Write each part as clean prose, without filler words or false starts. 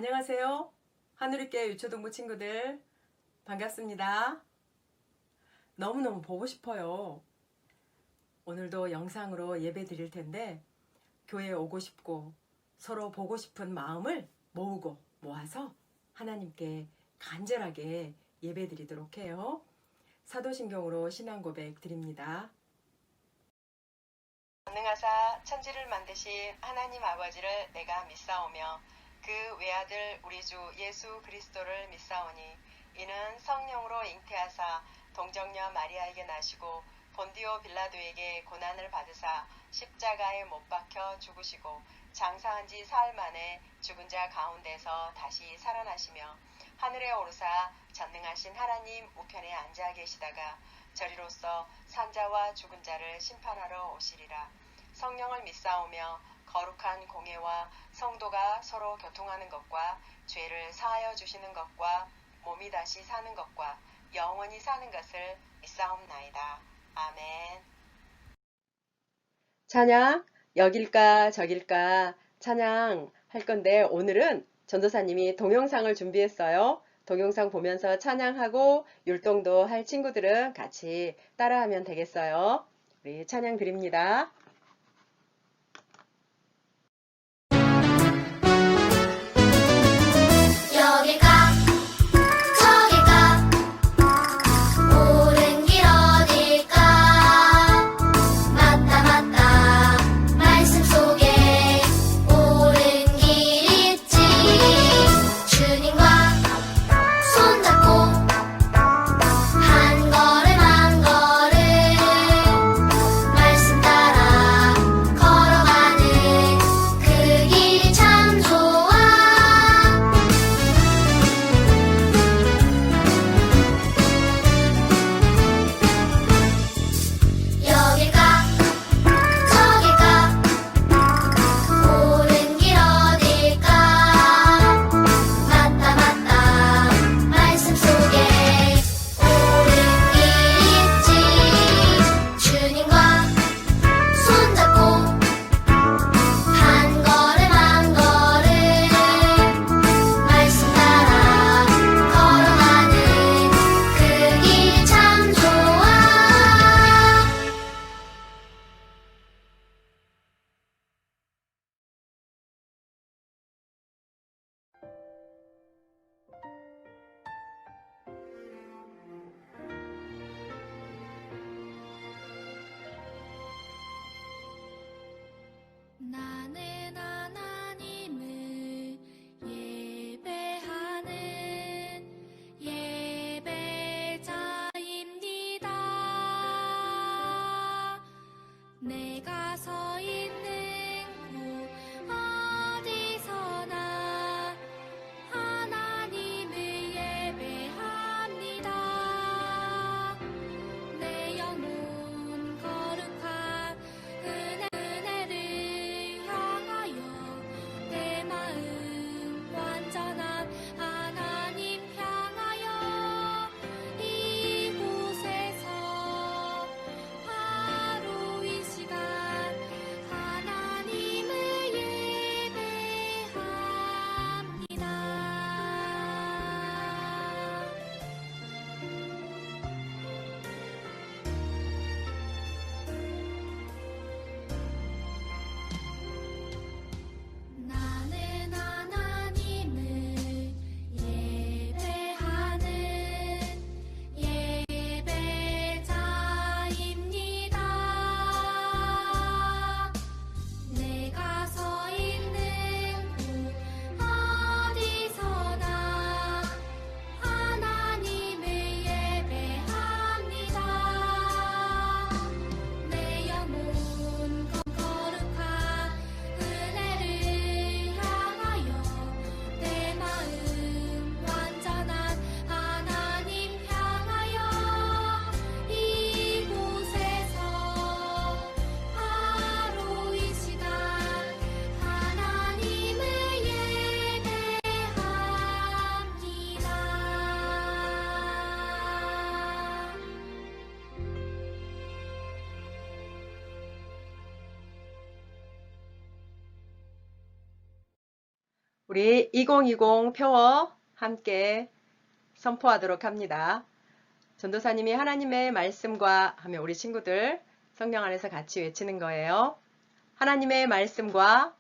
안녕하세요. 하늘있게 유초동부 친구들 반갑습니다. 너무너무 보고 싶어요. 오늘도 영상으로 예배 드릴 텐데 교회에 오고 싶고 서로 보고 싶은 마음을 모으고 모아서 하나님께 간절하게 예배 드리도록 해요. 사도신경으로 신앙 고백 드립니다. 전능하사 천지를 만드신 하나님 아버지를 내가 믿사오며 그 외아들 우리 주 예수 그리스도를 믿사오니 이는 성령으로 잉태하사 동정녀 마리아에게 나시고 본디오 빌라도에게 고난을 받으사 십자가에 못 박혀 죽으시고 장사한 지 사흘 만에 죽은 자 가운데서 다시 살아나시며 하늘에 오르사 전능하신 하나님 우편에 앉아 계시다가 저리로서 산자와 죽은 자를 심판하러 오시리라. 성령을 믿사오며 거룩한 공예와 성도가 서로 교통하는 것과 죄를 사하여 주시는 것과 몸이 다시 사는 것과 영원히 사는 것을 믿사옵나이다. 아멘. 찬양 여길까 저길까 찬양 할 건데 오늘은 전도사님이 동영상을 준비했어요. 동영상 보면서 찬양하고 율동도 할 친구들은 같이 따라하면 되겠어요. 우리 찬양 드립니다. 여길까 저길까 옳은 길 어딜까 맞다 맞다 말씀 속에 옳은 길 있지 주님과 손잡고 한 걸음 한 걸음 말씀 따라 우리 2020 표어 함께 선포하도록 합니다. 전도사님이 하나님의 말씀과 하면 우리 친구들 성령 안에서 같이 외치는 거예요. 하나님의 말씀과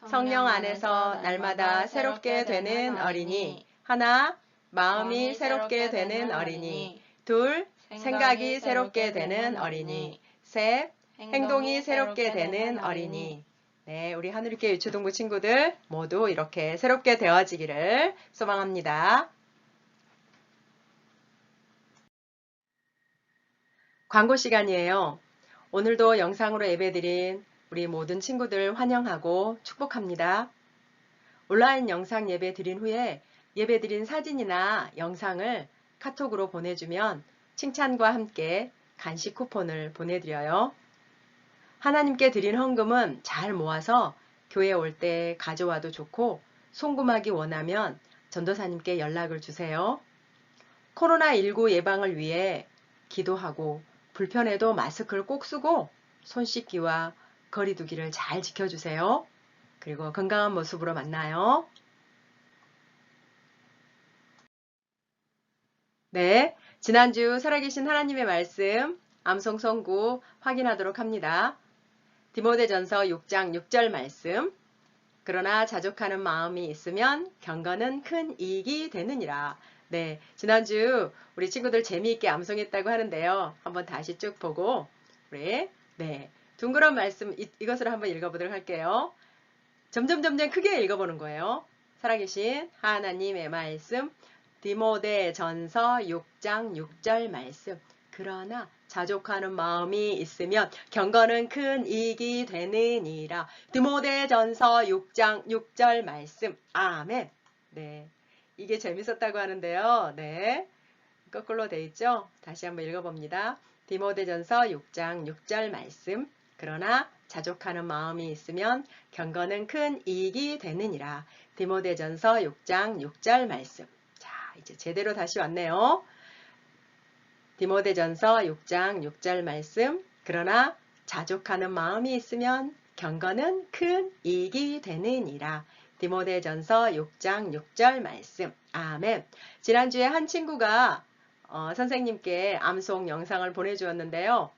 성령 안에서 날마다 새롭게 되는 어린이. 하나, 마음이 새롭게 되는 어린이. 둘, 생각이 새롭게 되는 어린이. 셋, 행동이 새롭게 되는 어린이. 네, 우리 하늘교회 유초동부 친구들 모두 이렇게 새롭게 되어지기를 소망합니다. 광고 시간이에요. 오늘도 영상으로 예배드린 우리 모든 친구들 환영하고 축복합니다. 온라인 영상 예배 드린 후에 예배 드린 사진이나 영상을 카톡으로 보내주면 칭찬과 함께 간식 쿠폰을 보내드려요. 하나님께 드린 헌금은 잘 모아서 교회 올 때 가져와도 좋고 송금하기 원하면 전도사님께 연락을 주세요. 코로나19 예방을 위해 기도하고 불편해도 마스크를 꼭 쓰고 손 씻기와 거리 두기를 잘 지켜주세요. 그리고 건강한 모습으로 만나요. 네, 지난주 살아계신 하나님의 말씀 암송 선구 확인하도록 합니다. 디모데전서 6장 6절 말씀. 그러나 자족하는 마음이 있으면 경건은 큰 이익이 되느니라. 네, 지난주 우리 친구들 재미있게 암송했다고 하는데요. 한번 다시 쭉 보고 우리 둥그런 말씀 이것을 한번 읽어보도록 할게요. 점점 크게 읽어보는 거예요. 살아계신 하나님의 말씀 디모데전서 6장 6절 말씀. 그러나 자족하는 마음이 있으면 경건은 큰 이익이 되느니라. 디모데전서 6장 6절 말씀. 아멘. 네, 이게 재밌었다고 하는데요. 네, 거꾸로 돼 있죠? 다시 한번 읽어봅니다. 디모데전서 6장 6절 말씀. 그러나 자족하는 마음이 있으면 경건은 큰 이익이 되느니라. 디모데전서 6장 6절 말씀. 자, 이제 제대로 다시 왔네요. 디모데전서 6장 6절 말씀. 그러나 자족하는 마음이 있으면 경건은 큰 이익이 되느니라. 디모데전서 6장 6절 말씀. 아멘. 지난주에 한 친구가 선생님께 암송 영상을 보내주었는데요.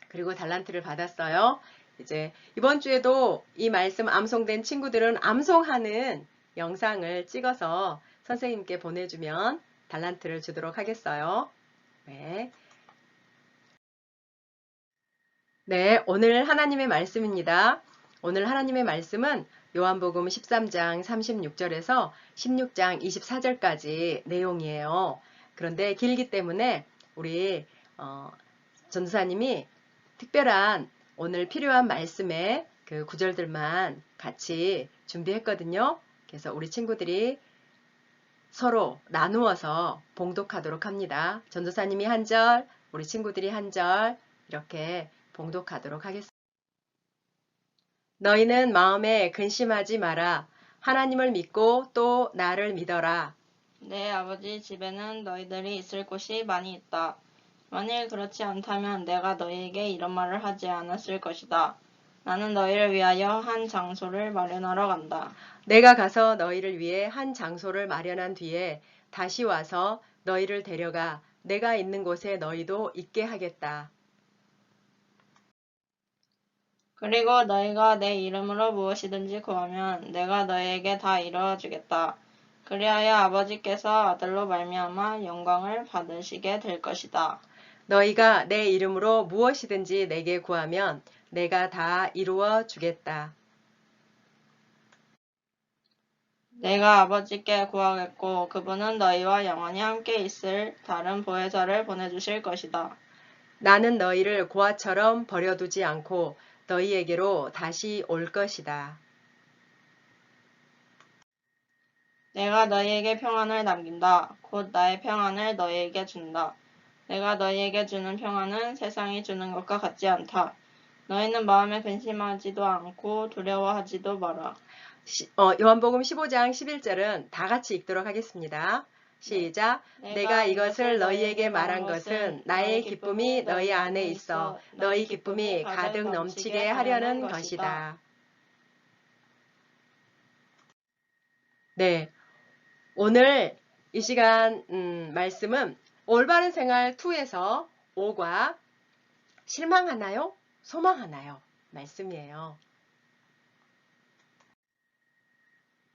그리고 달란트를 받았어요. 이제 이번 주에도 이 말씀 암송된 친구들은 암송하는 영상을 찍어서 선생님께 보내주면 달란트를 주도록 하겠어요. 네, 오늘 하나님의 말씀입니다. 오늘 하나님의 말씀은 요한복음 13장 36절에서 16장 24절까지 내용이에요. 그런데 길기 때문에 우리 전도사님이 특별한 오늘 필요한 말씀의 그 구절들만 같이 준비했거든요. 그래서 우리 친구들이 서로 나누어서 봉독하도록 합니다. 전도사님이 한 절, 우리 친구들이 한 절 이렇게 봉독하도록 하겠습니다. 너희는 마음에 근심하지 마라. 하나님을 믿고 또 나를 믿어라. 내 아버지 집에는 너희들이 있을 곳이 많이 있다. 만일 그렇지 않다면 내가 너희에게 이런 말을 하지 않았을 것이다. 나는 너희를 위하여 한 장소를 마련하러 간다. 내가 가서 너희를 위해 한 장소를 마련한 뒤에 다시 와서 너희를 데려가 내가 있는 곳에 너희도 있게 하겠다. 그리고 너희가 내 이름으로 무엇이든지 구하면 내가 너희에게 다 이루어 주겠다. 그리하여 아버지께서 아들로 말미암아 영광을 받으시게 될 것이다. 너희가 내 이름으로 무엇이든지 내게 구하면 내가 다 이루어 주겠다. 내가 아버지께 구하겠고 그분은 너희와 영원히 함께 있을 다른 보혜사를 보내주실 것이다. 나는 너희를 고아처럼 버려두지 않고 너희에게로 다시 올 것이다. 내가 너희에게 평안을 남긴다. 곧 나의 평안을 너희에게 준다. 내가 너희에게 주는 평안은 세상이 주는 것과 같지 않다. 너희는 마음에 근심하지도 않고 두려워하지도 마라. 요한복음 15장 11절은 다 같이 읽도록 하겠습니다. 시작. 내가 이것을 너희에게 말한 것은 나의 기쁨이 너희 안에 있어 너희 기쁨이 가득 넘치게 하려는 것이다. 네, 오늘 이 시간 말씀은 올바른 생활 2에서 5과 실망하나요? 소망하나요? 말씀이에요.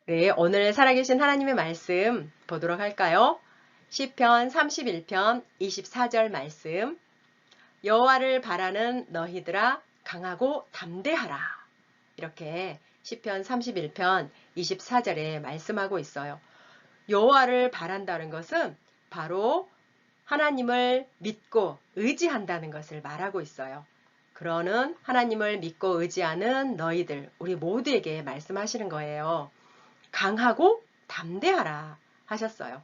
네, 오늘 살아계신 하나님의 말씀 보도록 할까요? 시편 31편 24절 말씀. 여호와를 바라는 너희들아 강하고 담대하라. 이렇게 시편 31편 24절에 말씀하고 있어요. 여호와를 바란다는 것은 바로 하나님을 믿고 의지한다는 것을 말하고 있어요. 그러는 하나님을 믿고 의지하는 너희들, 우리 모두에게 말씀하시는 거예요. 강하고 담대하라 하셨어요.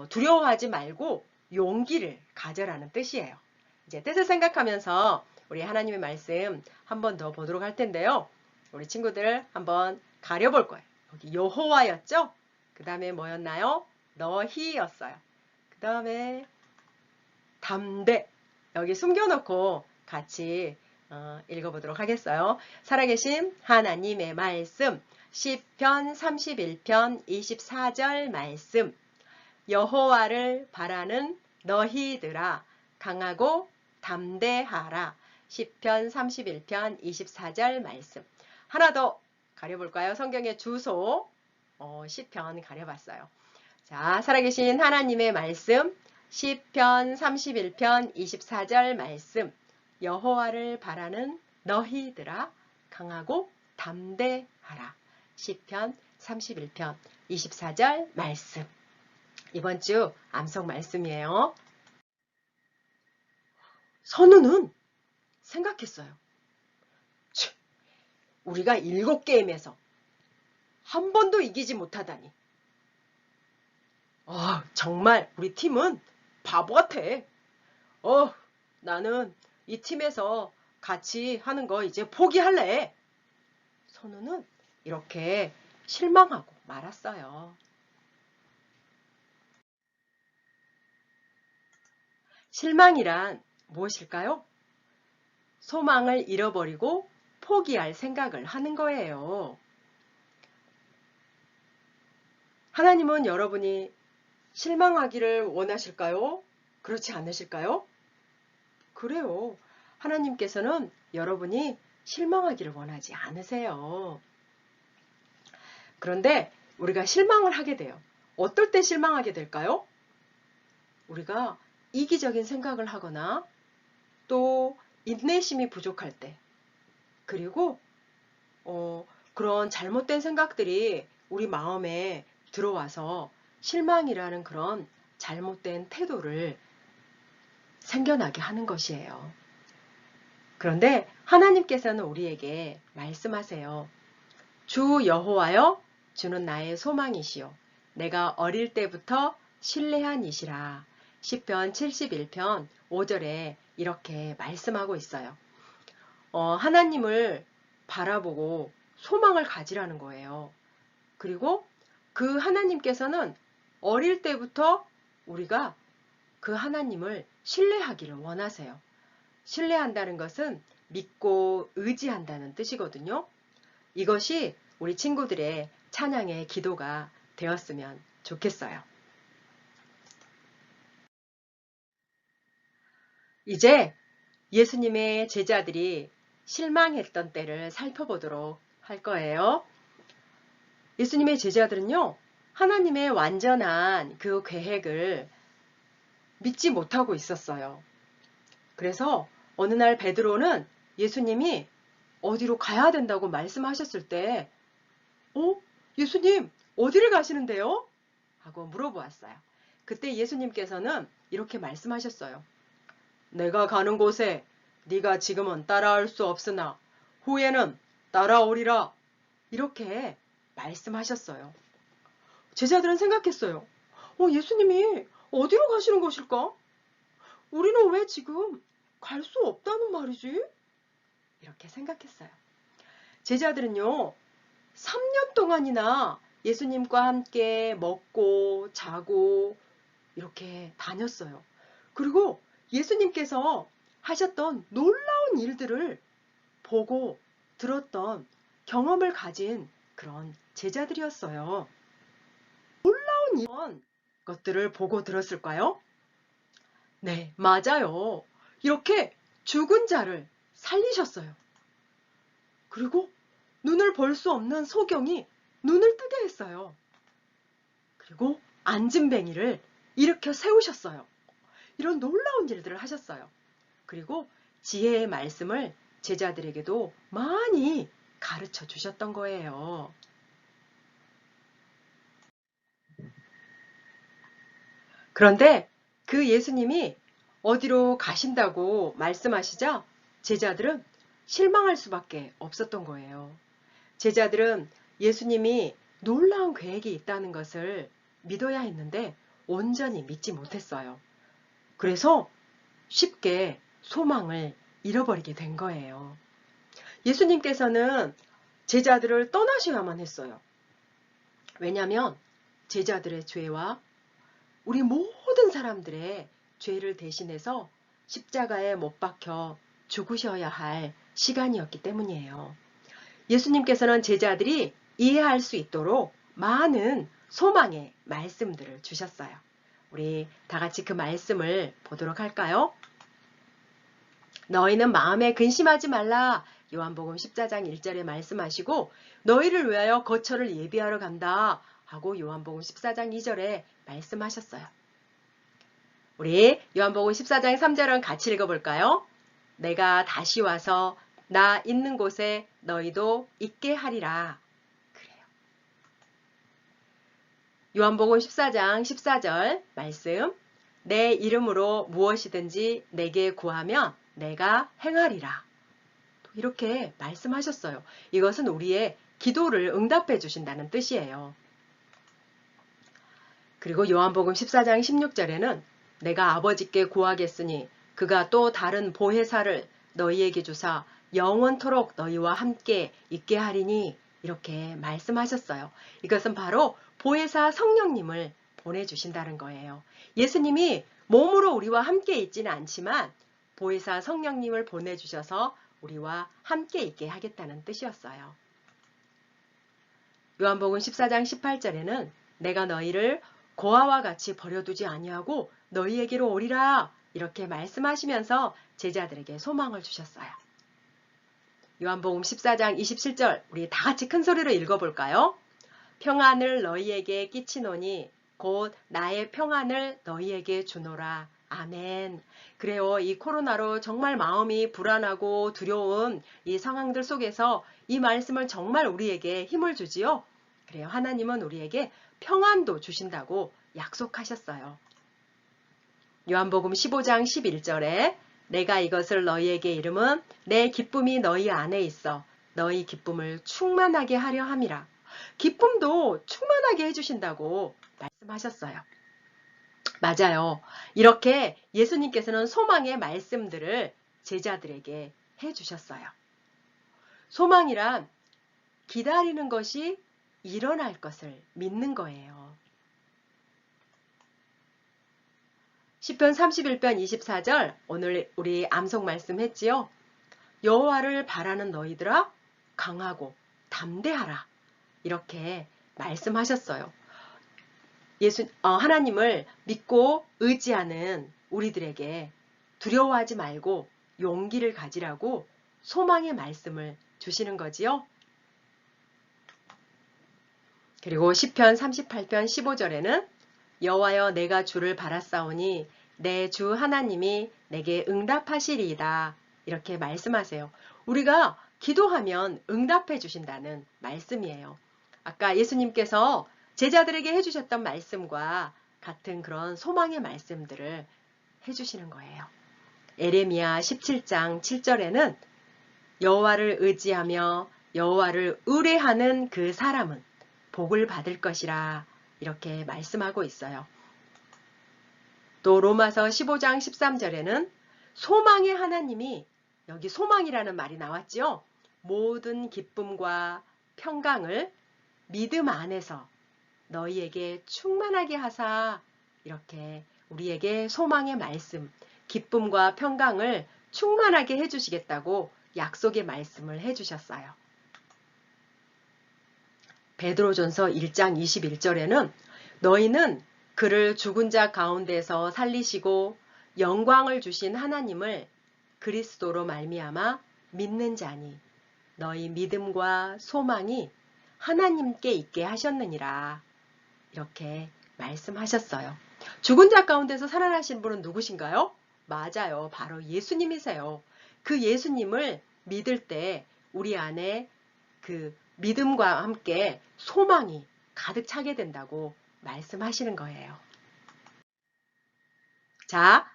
두려워하지 말고 용기를 가져라는 뜻이에요. 이제 뜻을 생각하면서 우리 하나님의 말씀 한 번 더 보도록 할 텐데요. 우리 친구들 한번 가려볼 거예요. 여기 여호와였죠? 그 다음에 뭐였나요? 너희였어요. 그 다음에 담대. 여기 숨겨놓고 같이 읽어보도록 하겠어요. 살아계신 하나님의 말씀. 시편 31편 24절 말씀. 여호와를 바라는 너희들아 강하고 담대하라. 시편 31편 24절 말씀. 하나 더 가려볼까요? 성경의 주소 시편 가려봤어요. 자, 살아계신 하나님의 말씀 시편 31편 24절 말씀. 여호와를 바라는 너희들아 강하고 담대하라. 시편 31편 24절 말씀. 이번 주 암송 말씀이에요. 선우는 생각했어요. 우리가 7게임에서 한 번도 이기지 못하다니. 정말 우리 팀은 바보 같아. 나는 이 팀에서 같이 하는 거 이제 포기할래. 선우는 이렇게 실망하고 말았어요. 실망이란 무엇일까요? 소망을 잃어버리고 포기할 생각을 하는 거예요. 하나님은 여러분이 실망하기를 원하실까요? 그렇지 않으실까요? 그래요. 하나님께서는 여러분이 실망하기를 원하지 않으세요. 그런데 우리가 실망을 하게 돼요. 어떨 때 실망하게 될까요? 우리가 이기적인 생각을 하거나 또 인내심이 부족할 때, 그리고 그런 잘못된 생각들이 우리 마음에 들어와서 실망이라는 그런 잘못된 태도를 생겨나게 하는 것이에요. 그런데 하나님께서는 우리에게 말씀하세요. 주 여호와여, 주는 나의 소망이시요 내가 어릴 때부터 신뢰한 이시라. 시편 71편 5절에 이렇게 말씀하고 있어요. 하나님을 바라보고 소망을 가지라는 거예요. 그리고 그 하나님께서는 어릴 때부터 우리가 그 하나님을 신뢰하기를 원하세요. 신뢰한다는 것은 믿고 의지한다는 뜻이거든요. 이것이 우리 친구들의 찬양의 기도가 되었으면 좋겠어요. 이제 예수님의 제자들이 실망했던 때를 살펴보도록 할 거예요. 예수님의 제자들은요, 하나님의 완전한 그 계획을 믿지 못하고 있었어요. 그래서 어느 날 베드로는 예수님이 어디로 가야 된다고 말씀하셨을 때, 예수님, 어디를 가시는데요? 하고 물어보았어요. 그때 예수님께서는 이렇게 말씀하셨어요. 내가 가는 곳에 네가 지금은 따라올 수 없으나 후에는 따라오리라. 이렇게 말씀하셨어요. 제자들은 생각했어요. 예수님이 어디로 가시는 것일까? 우리는 왜 지금 갈 수 없다는 말이지? 이렇게 생각했어요. 제자들은요, 3년 동안이나 예수님과 함께 먹고 자고 이렇게 다녔어요. 그리고 예수님께서 하셨던 놀라운 일들을 보고 들었던 경험을 가진 그런 제자들이었어요. 이런 것들을 보고 들었을까요? 네, 맞아요. 이렇게 죽은 자를 살리셨어요. 그리고 눈을 볼 수 없는 소경이 눈을 뜨게 했어요. 그리고 안진뱅이를 일으켜 세우셨어요. 이런 놀라운 일들을 하셨어요. 그리고 지혜의 말씀을 제자들에게도 많이 가르쳐 주셨던 거예요. 그런데 그 예수님이 어디로 가신다고 말씀하시자 제자들은 실망할 수밖에 없었던 거예요. 제자들은 예수님이 놀라운 계획이 있다는 것을 믿어야 했는데 온전히 믿지 못했어요. 그래서 쉽게 소망을 잃어버리게 된 거예요. 예수님께서는 제자들을 떠나셔야만 했어요. 왜냐하면 제자들의 죄와 우리 모든 사람들의 죄를 대신해서 십자가에 못 박혀 죽으셔야 할 시간이었기 때문이에요. 예수님께서는 제자들이 이해할 수 있도록 많은 소망의 말씀들을 주셨어요. 우리 다 같이 그 말씀을 보도록 할까요? 너희는 마음에 근심하지 말라. 요한복음 14장 1절에 말씀하시고 너희를 위하여 거처를 예비하러 간다 하고 요한복음 14장 2절에 말씀하셨어요. 우리 요한복음 14장 3절은 같이 읽어볼까요? 내가 다시 와서 나 있는 곳에 너희도 있게 하리라. 그래요. 요한복음 14장 14절 말씀. 내 이름으로 무엇이든지 내게 구하면 내가 행하리라. 이렇게 말씀하셨어요. 이것은 우리의 기도를 응답해 주신다는 뜻이에요. 그리고 요한복음 14장 16절에는 내가 아버지께 구하겠으니 그가 또 다른 보혜사를 너희에게 주사 영원토록 너희와 함께 있게 하리니 이렇게 말씀하셨어요. 이것은 바로 보혜사 성령님을 보내주신다는 거예요. 예수님이 몸으로 우리와 함께 있지는 않지만 보혜사 성령님을 보내주셔서 우리와 함께 있게 하겠다는 뜻이었어요. 요한복음 14장 18절에는 내가 너희를 고아와 같이 버려두지 아니하고 너희에게로 오리라 이렇게 말씀하시면서 제자들에게 소망을 주셨어요. 요한복음 14장 27절 우리 다 같이 큰 소리로 읽어볼까요? 평안을 너희에게 끼치노니 곧 나의 평안을 너희에게 주노라. 아멘. 그래요. 이 코로나로 정말 마음이 불안하고 두려운 이 상황들 속에서 이 말씀을 정말 우리에게 힘을 주지요. 그래요. 하나님은 우리에게 평안도 주신다고 약속하셨어요. 요한복음 15장 11절에 내가 이것을 너희에게 이름은 내 기쁨이 너희 안에 있어 너희 기쁨을 충만하게 하려 함이라. 기쁨도 충만하게 해주신다고 말씀하셨어요. 맞아요. 이렇게 예수님께서는 소망의 말씀들을 제자들에게 해주셨어요. 소망이란 기다리는 것이 일어날 것을 믿는 거예요. 시편 31편 24절 오늘 우리 암송 말씀 했지요. 여호와를 바라는 너희들아 강하고 담대하라. 이렇게 말씀하셨어요. 하나님을 믿고 의지하는 우리들에게 두려워하지 말고 용기를 가지라고 소망의 말씀을 주시는 거지요. 그리고 시편 38편 15절에는 여호와여 내가 주를 바랐사오니 내 주 하나님이 내게 응답하시리이다. 이렇게 말씀하세요. 우리가 기도하면 응답해 주신다는 말씀이에요. 아까 예수님께서 제자들에게 해주셨던 말씀과 같은 그런 소망의 말씀들을 해주시는 거예요. 에레미야 17장 7절에는 여호와를 의지하며 여호와를 의뢰하는 그 사람은 복을 받을 것이라 이렇게 말씀하고 있어요. 또 로마서 15장 13절에는 소망의 하나님이 여기 소망이라는 말이 나왔지요. 모든 기쁨과 평강을 믿음 안에서 너희에게 충만하게 하사 이렇게 우리에게 소망의 말씀, 기쁨과 평강을 충만하게 해주시겠다고 약속의 말씀을 해주셨어요. 베드로전서 1장 21절에는 너희는 그를 죽은 자 가운데서 살리시고 영광을 주신 하나님을 그리스도로 말미암아 믿는 자니 너희 믿음과 소망이 하나님께 있게 하셨느니라. 이렇게 말씀하셨어요. 죽은 자 가운데서 살아나신 분은 누구신가요? 맞아요. 바로 예수님이세요. 그 예수님을 믿을 때 우리 안에 그 믿음과 함께 소망이 가득 차게 된다고 말씀하시는 거예요. 자,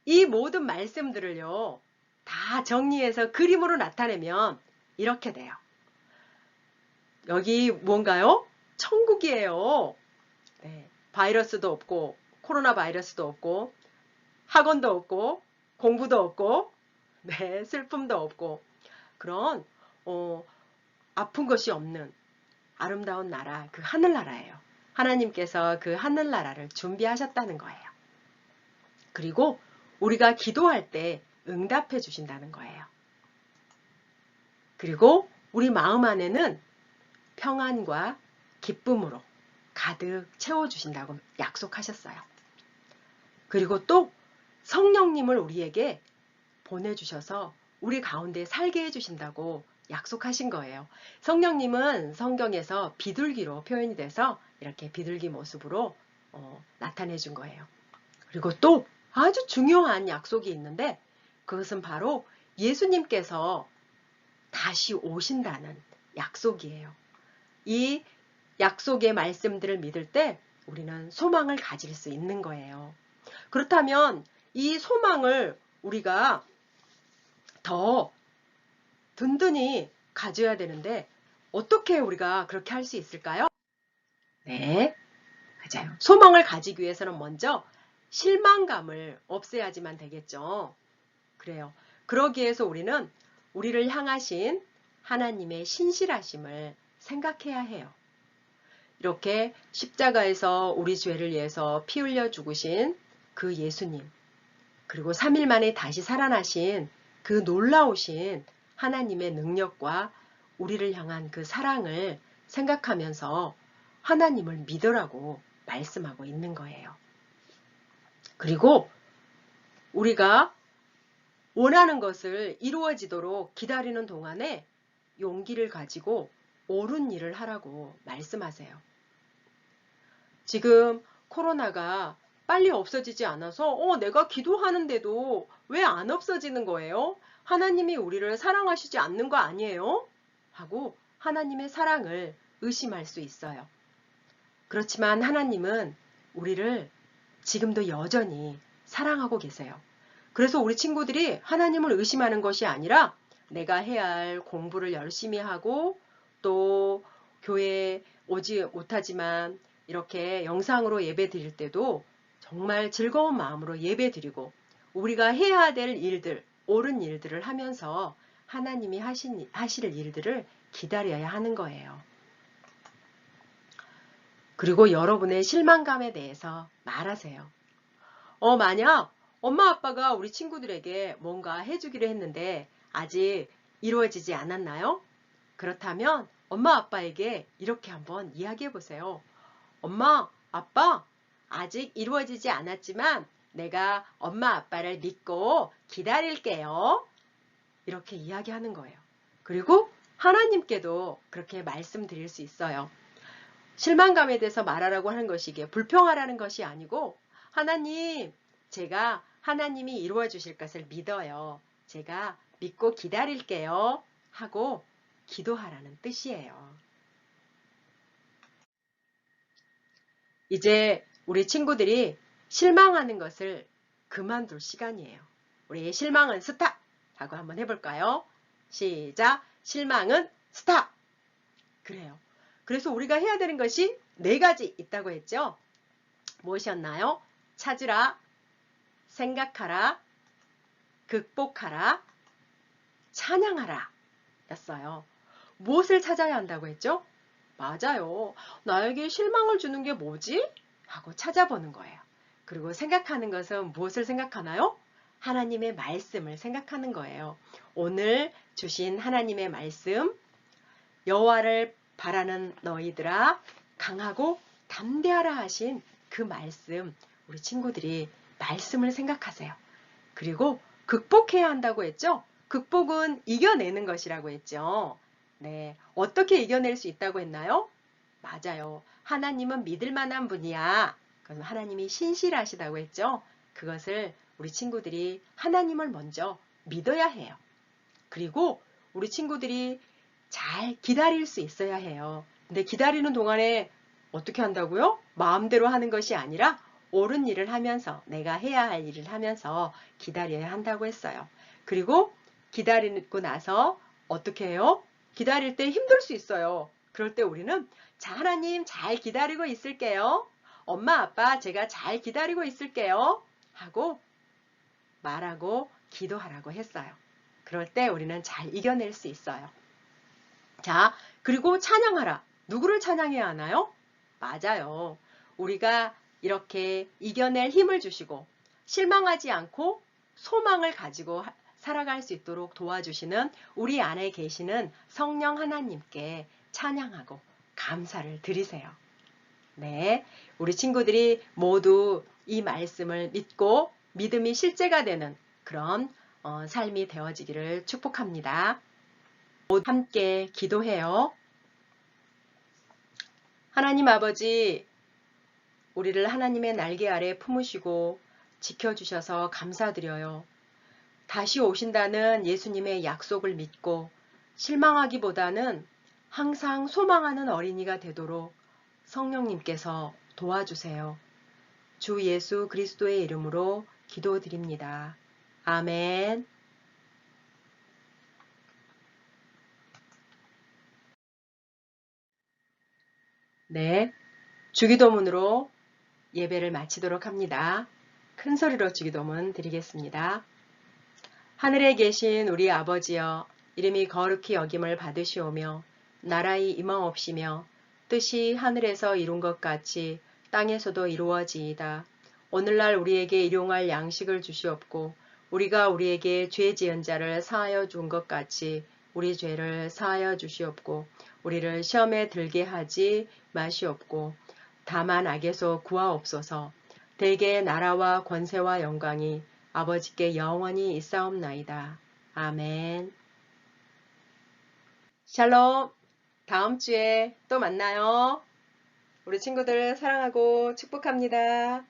이 모든 말씀들을요, 다 정리해서 그림으로 나타내면 이렇게 돼요. 여기 뭔가요? 천국이에요. 네, 바이러스도 없고, 코로나 바이러스도 없고, 학원도 없고, 공부도 없고, 네, 슬픔도 없고, 그런, 아픈 것이 없는 아름다운 나라, 그 하늘나라예요. 하나님께서 그 하늘나라를 준비하셨다는 거예요. 그리고 우리가 기도할 때 응답해 주신다는 거예요. 그리고 우리 마음 안에는 평안과 기쁨으로 가득 채워주신다고 약속하셨어요. 그리고 또 성령님을 우리에게 보내주셔서 우리 가운데 살게 해주신다고 약속하신 거예요. 성령님은 성경에서 비둘기로 표현이 돼서 이렇게 비둘기 모습으로 나타내 준 거예요. 그리고 또 아주 중요한 약속이 있는데 그것은 바로 예수님께서 다시 오신다는 약속이에요. 이 약속의 말씀들을 믿을 때 우리는 소망을 가질 수 있는 거예요. 그렇다면 이 소망을 우리가 더 든든히 가져야 되는데 어떻게 우리가 그렇게 할 수 있을까요? 네, 맞아요. 소망을 가지기 위해서는 먼저 실망감을 없애야지만 되겠죠. 그래요. 그러기 위해서 우리는 우리를 향하신 하나님의 신실하심을 생각해야 해요. 이렇게 십자가에서 우리 죄를 위해서 피 흘려 죽으신 그 예수님, 그리고 3일 만에 다시 살아나신 그 놀라우신 하나님의 능력과 우리를 향한 그 사랑을 생각하면서 하나님을 믿으라고 말씀하고 있는 거예요. 그리고 우리가 원하는 것을 이루어지도록 기다리는 동안에 용기를 가지고 옳은 일을 하라고 말씀하세요. 지금 코로나가 빨리 없어지지 않아서 내가 기도하는데도 왜 안 없어지는 거예요? 하나님이 우리를 사랑하시지 않는 거 아니에요? 하고 하나님의 사랑을 의심할 수 있어요. 그렇지만 하나님은 우리를 지금도 여전히 사랑하고 계세요. 그래서 우리 친구들이 하나님을 의심하는 것이 아니라 내가 해야 할 공부를 열심히 하고 또 교회에 오지 못하지만 이렇게 영상으로 예배 드릴 때도 정말 즐거운 마음으로 예배 드리고 우리가 해야 될 일들, 옳은 일들을 하면서 하나님이 하실 일들을 기다려야 하는 거예요. 그리고 여러분의 실망감에 대해서 말하세요. 만약 엄마 아빠가 우리 친구들에게 뭔가 해주기로 했는데 아직 이루어지지 않았나요? 그렇다면 엄마 아빠에게 이렇게 한번 이야기해 보세요. 엄마, 아빠, 아직 이루어지지 않았지만 내가 엄마 아빠를 믿고 기다릴게요. 이렇게 이야기하는 거예요. 그리고 하나님께도 그렇게 말씀드릴 수 있어요. 실망감에 대해서 말하라고 하는 것이 이게 불평하라는 것이 아니고 하나님, 제가 하나님이 이루어 주실 것을 믿어요. 제가 믿고 기다릴게요. 하고 기도하라는 뜻이에요. 이제 우리 친구들이 실망하는 것을 그만둘 시간이에요. 우리 실망은 스탑! 하고 한번 해볼까요? 시작! 실망은 스탑! 그래요. 그래서 우리가 해야 되는 것이 4가지 있다고 했죠? 무엇이었나요? 찾으라, 생각하라, 극복하라, 찬양하라 였어요. 무엇을 찾아야 한다고 했죠? 맞아요. 나에게 실망을 주는 게 뭐지? 하고 찾아보는 거예요. 그리고 생각하는 것은 무엇을 생각하나요? 하나님의 말씀을 생각하는 거예요. 오늘 주신 하나님의 말씀, 여호와를 바라는 너희들아 강하고 담대하라 하신 그 말씀, 우리 친구들이 말씀을 생각하세요. 그리고 극복해야 한다고 했죠? 극복은 이겨내는 것이라고 했죠. 네, 어떻게 이겨낼 수 있다고 했나요? 맞아요. 하나님은 믿을 만한 분이야. 그럼 하나님이 신실하시다고 했죠? 그것을 우리 친구들이 하나님을 먼저 믿어야 해요. 그리고 우리 친구들이 잘 기다릴 수 있어야 해요. 근데 기다리는 동안에 어떻게 한다고요? 마음대로 하는 것이 아니라 옳은 일을 하면서, 내가 해야 할 일을 하면서 기다려야 한다고 했어요. 그리고 기다리고 나서 어떻게 해요? 기다릴 때 힘들 수 있어요. 그럴 때 우리는 자, 하나님 잘 기다리고 있을게요. 엄마, 아빠 제가 잘 기다리고 있을게요. 하고 말하고 기도하라고 했어요. 그럴 때 우리는 잘 이겨낼 수 있어요. 자, 그리고 찬양하라. 누구를 찬양해야 하나요? 맞아요. 우리가 이렇게 이겨낼 힘을 주시고 실망하지 않고 소망을 가지고 살아갈 수 있도록 도와주시는 우리 안에 계시는 성령 하나님께 찬양하고 감사를 드리세요. 네, 우리 친구들이 모두 이 말씀을 믿고 믿음이 실제가 되는 그런 삶이 되어지기를 축복합니다. 모두 함께 기도해요. 하나님 아버지, 우리를 하나님의 날개 아래 품으시고 지켜주셔서 감사드려요. 다시 오신다는 예수님의 약속을 믿고 실망하기보다는 항상 소망하는 어린이가 되도록 성령님께서 도와주세요. 주 예수 그리스도의 이름으로 기도드립니다. 아멘. 네, 주기도문으로 예배를 마치도록 합니다. 큰 소리로 주기도문 드리겠습니다. 하늘에 계신 우리 아버지여, 이름이 거룩히 여김을 받으시오며 나라의 임하옵시며 뜻이 하늘에서 이룬 것 같이 땅에서도 이루어지이다. 오늘날 우리에게 일용할 양식을 주시옵고 우리가 우리에게 죄 지은 자를 사하여 준 것 같이 우리 죄를 사하여 주시옵고 우리를 시험에 들게 하지 마시옵고 다만 악에서 구하옵소서. 대개 나라와 권세와 영광이 아버지께 영원히 있사옵나이다. 아멘. 샬롬. 다음 주에 또 만나요. 우리 친구들 사랑하고 축복합니다.